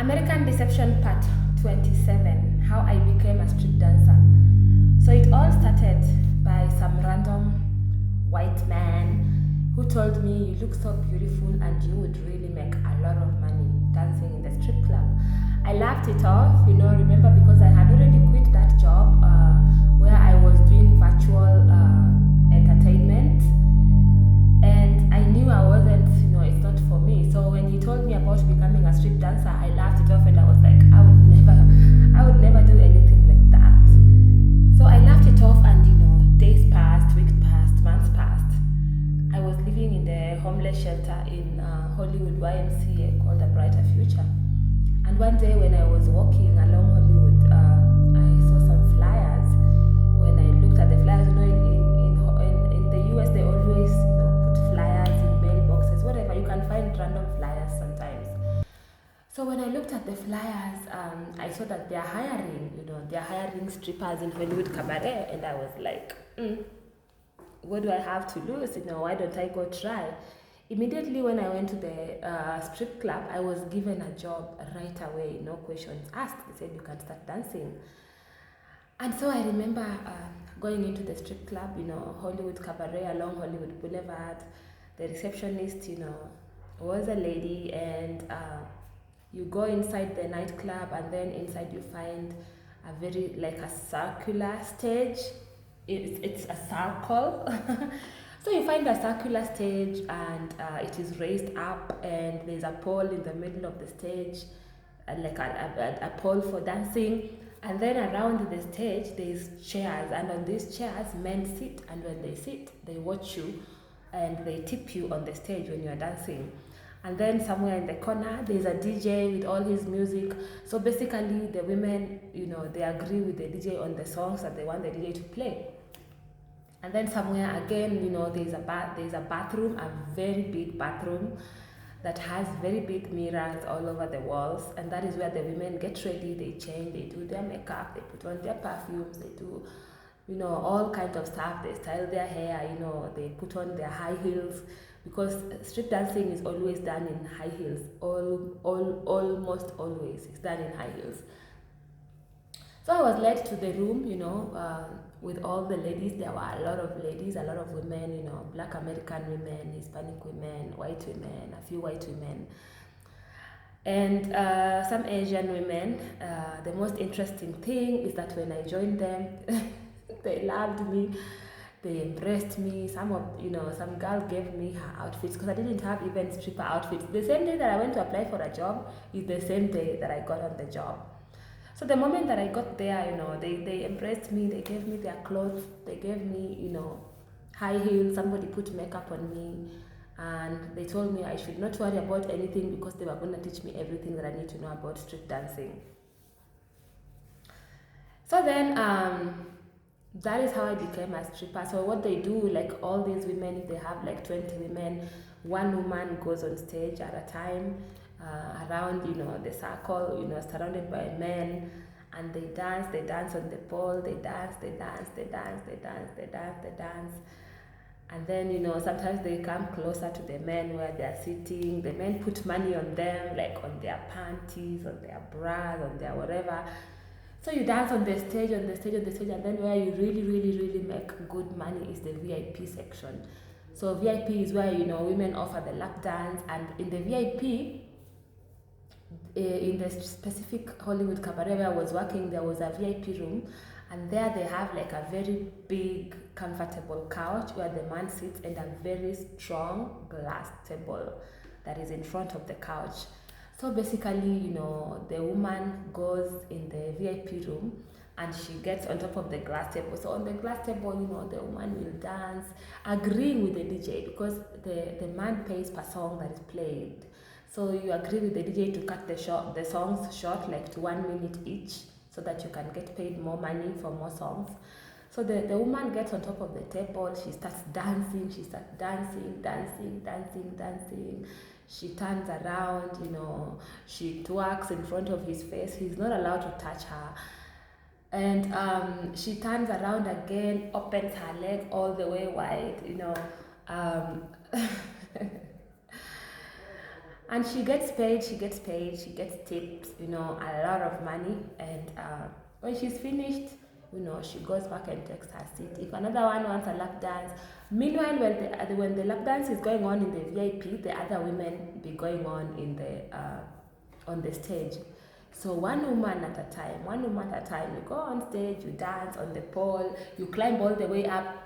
American Deception Part 27, How I Became a Street Dancer. So it all started by some random white man who told me, you look so beautiful and you would really make a lot of money dancing in the strip club. I laughed it off, remember, because I had already quit that job where I was doing virtual entertainment, and I knew I wasn't, it's not for me. So when he told me about becoming a strip dancer, I laughed it off and I was like, I would never do anything like that. So I laughed it off, and days passed, weeks passed, months passed. I was living in the homeless shelter in Hollywood YMCA called A Brighter Future. And one day when I was walking along Hollywood, I saw some flyers. When I looked at the flyers, in the US they always put flyers in mailboxes, whatever. You can find random flyers sometimes. So when I looked at the flyers, I saw that they're hiring strippers in Hollywood Cabaret, and I was like, what do I have to lose? Why don't I go try? Immediately when I went to the strip club, I was given a job right away, no questions asked. They said you can start dancing. And so I remember going into the strip club, Hollywood Cabaret along Hollywood Boulevard. The receptionist, was a lady, and you go inside the nightclub, and then inside you find a very, like a circular stage. It's a circle. So you find a circular stage, and it is raised up, and there's a pole in the middle of the stage, like a pole for dancing. And then around the stage, there's chairs, and on these chairs, men sit, and when they sit, they watch you, and they tip you on the stage when you're dancing. And then somewhere in the corner, there's a DJ with all his music. So basically, the women, they agree with the DJ on the songs that they want the DJ to play. And then somewhere again, there's a bathroom, a very big bathroom that has very big mirrors all over the walls, and that is where the women get ready, they change, they do their makeup, they put on their perfumes, they do, all kinds of stuff, they style their hair, they put on their high heels, because strip dancing is always done in high heels, almost always, it's done in high heels. So I was led to the room, with all the ladies. There were a lot of ladies, a lot of women, Black American women, Hispanic women, white women, a few white women, and some Asian women. The most interesting thing is that when I joined them, they loved me. They embraced me. Some girl gave me her outfits, because I didn't have even stripper outfits. The same day that I went to apply for a job is the same day that I got on the job. So the moment that I got there, they embraced me, they gave me their clothes, they gave me, high heels, somebody put makeup on me, and they told me I should not worry about anything, because they were going to teach me everything that I need to know about strip dancing. So then, that is how I became a stripper. So what they do, like all these women, if they have like 20 women, one woman goes on stage at a time, around the circle, surrounded by men, and they dance on the pole, they dance, and then sometimes they come closer to the men where they are sitting. The men put money on them, like on their panties, on their bras, on their whatever. So you dance on the stage, and then where you really, really, really make good money is the VIP section. So VIP is where women offer the lap dance, and in the VIP, in the specific Hollywood Cabaret where I was working, there was a VIP room, and there they have like a very big, comfortable couch where the man sits, and a very strong glass table that is in front of the couch. So basically, the woman goes in the VIP room, and she gets on top of the glass table. So on the glass table, the woman will dance, agreeing with the DJ, because the man pays per song that is played. So you agree with the DJ to cut the songs short, like to 1 minute each, so that you can get paid more money for more songs. So the woman gets on top of the table, she starts dancing, dancing. She turns around, she twerks in front of his face. He's not allowed to touch her. And she turns around again, opens her leg all the way wide, And she gets paid, she gets tips, you know, a lot of money. And when she's finished, you know, she goes back and takes her seat. If another one wants a lap dance, meanwhile, when the lap dance is going on in the VIP, the other women be going on the stage. So one woman at a time, you go on stage, you dance on the pole, you climb all the way up.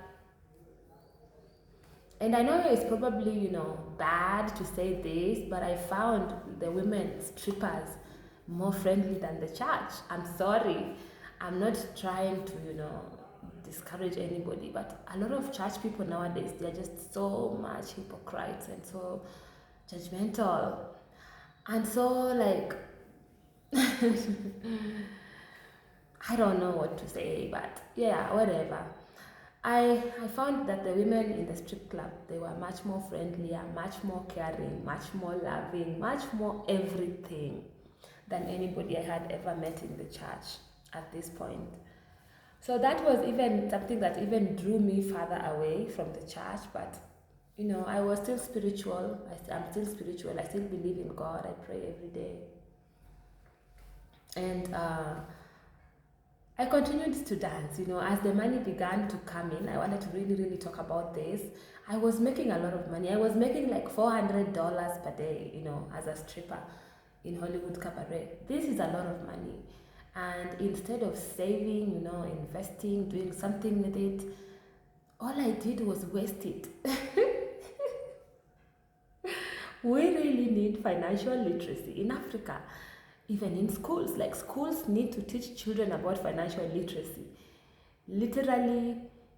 And I know it's probably, you know, bad to say this, but I found the women strippers more friendly than the church. I'm sorry. I'm not trying to, you know, discourage anybody, but a lot of church people nowadays, they're just so much hypocrites and so judgmental. And so, like, I don't know what to say, but yeah, whatever. I found that the women in the strip club, they were much more friendlier, much more caring, much more loving, much more everything than anybody I had ever met in the church at this point. So that was even something that even drew me further away from the church. But you know, I was still spiritual. I'm still spiritual. I still believe in God. I pray every day. And I continued to dance, you know, as the money began to come in. I wanted to really talk about this. I was making a lot of money. I was making like $400 per day, you know, as a stripper in Hollywood Cabaret. This is a lot of money. And instead of saving, you know, investing, doing something with it, all I did was waste it. We really need financial literacy in Africa. Even in schools, like schools need to teach children about financial literacy. Literally,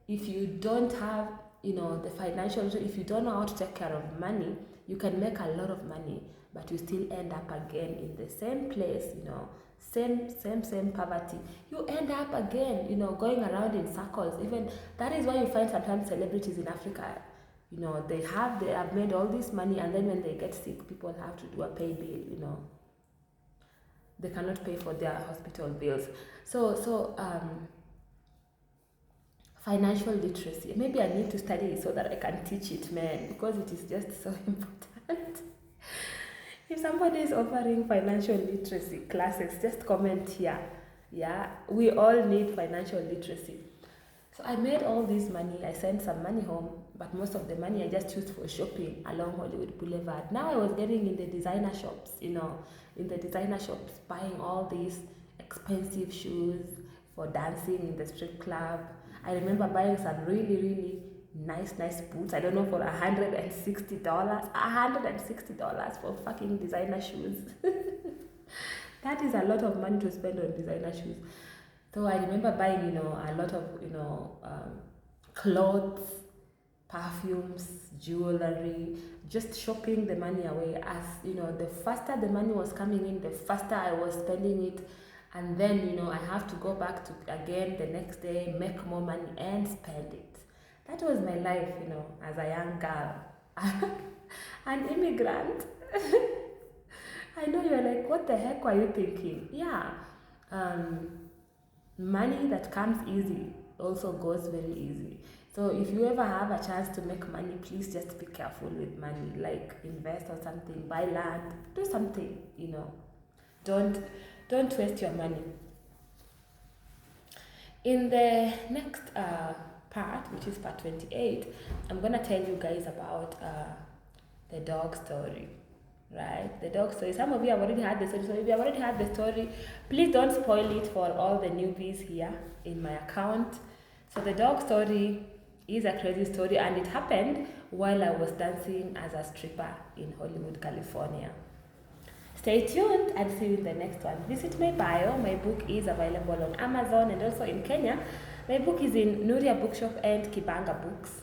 if you don't have, you know, the financial, if you don't know how to take care of money, you can make a lot of money, but you still end up again in the same place, you know, same poverty. You end up again, you know, going around in circles. Even that is why you find sometimes celebrities in Africa, you know, they have made all this money, and then when they get sick, people have to do a pay bill, you know. They cannot pay for their hospital bills. So financial literacy. Maybe I need to study it so that I can teach it, man, because it is just so important. If somebody is offering financial literacy classes, just comment here. Yeah, we all need financial literacy. So I made all this money. I sent some money home, but most of the money I just used for shopping along Hollywood Boulevard. Now I was getting in the designer shops, you know, buying all these expensive shoes for dancing in the strip club. I remember buying some really nice boots. I don't know, for $160. $160 for fucking designer shoes. That is a lot of money to spend on designer shoes. So I remember buying, you know, a lot of, you know, clothes, perfumes, jewelry, just shopping the money away. As you know, the faster the money was coming in, the faster I was spending it. And then, you know, I have to go back to again the next day, make more money and spend it. That was my life, you know, as a young girl. An immigrant. I know you're like, what the heck were you thinking? Yeah. Money that comes easy also goes very easy. So if you ever have a chance to make money, please just be careful with money. Like invest or something, buy land, do something, you know. Don't waste your money. In the next part, which is part 28, I'm gonna tell you guys about the dog story. Right, the dog story. Some of you have already heard the story. So if you have already heard the story, please don't spoil it for all the newbies here in my account. So the dog story is a crazy story, and it happened while I was dancing as a stripper in Hollywood, California. Stay tuned and see you in the next one. Visit my bio. My book is available on Amazon and also in Kenya. My book is in Nuria Bookshop and Kibanga Books,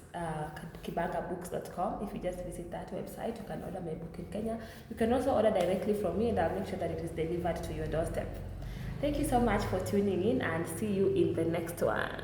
kibangabooks.com. If you just visit that website, you can order my book in Kenya. You can also order directly from me, and I'll make sure that it is delivered to your doorstep. Thank you so much for tuning in, and see you in the next one.